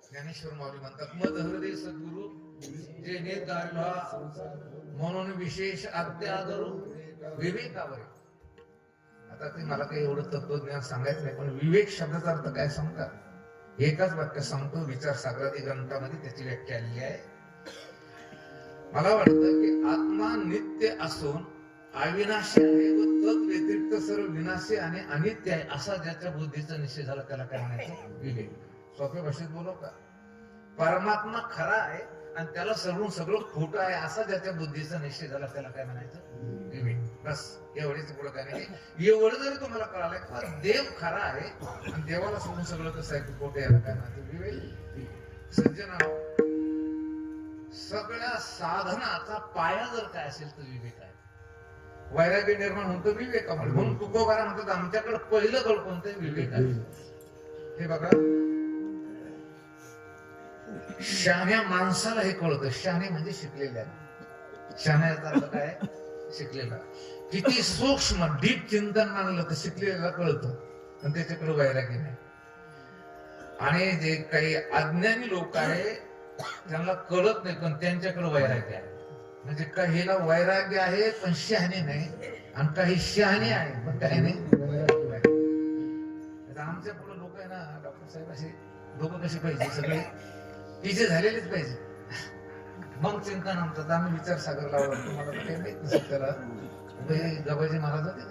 ज्ञानेश्वर माऊली म्हणतात मद हृदय सद्गुरु जे नेतारला म्हणून विशेष आज्ञा धरू विवेकावर. आता ते मला काही एवढं तत्वज्ञान सांगायचं नाही, पण विवेक शब्दाचा अर्थ काय सांगतात? एकच वाक्य सांगतो, विचार सागरादी ग्रंथामध्ये त्याची व्याख्या आलेली आहे. मला वाटतं की आत्मा नित्य असून अविनाशी आहे व तत् व्यतिरिक्त सर्व विनाशी आणि अनित्य आहे असा ज्याच्या बुद्धीचा निश्चय झाला त्याला काय म्हणायचं? विवेक. सोप्या भाषेत बोलू का? परमात्मा खरा आहे आणि त्याला सगळं खोटं आहे असा ज्याच्या बुद्धीचा निश्चय झाला त्याला काय म्हणायचं? विवेक. बस एवढेच, पुढे काय नाही. एवढं जरी तुम्हाला कळालंय का देव खरा आहे आणि देवाला सोडून सगळं कसं आहे की खोटं याला काय म्हणायचं? विवेक. सज्जनांनो, सगळ्या साधनाचा पाया जर काय असेल तर विवेक आहे. वैराग्य निर्माण होतं विवेकामुळे. म्हणून तुकोबारा म्हणतात आमच्याकडे पहिलं कळ कोणतं? विवेक आहे. हे बघा, शहाण्या माणसाला हे कळतं. शहाणे म्हणजे शिकलेल्या. शहाण्याचा अर्थ काय? शिकलेला. किती सूक्ष्म डीप चिंतन मानलं तर शिकलेला कळतं, पण त्याच्याकडे वैराग्य नाही. आणि जे काही अज्ञानी लोक आहे त्यांना कळत नाही, पण त्यांच्याकडे वैराग्य आहे. म्हणजे काहीला वैराग्य आहे पण शहाणे नाही, आणि काही शहाणे आहे पण काही नाही. आमच्या पुढे लोक आहे ना डॉक्टर साहेब, असे लोक कसे पाहिजे? सगळे तिचे झालेलेच पाहिजे. मग चिंतन आमचं. आम्ही विचार सागर लावला. तुम्हाला काही माहित नसेल त्याला गबाजी महाराज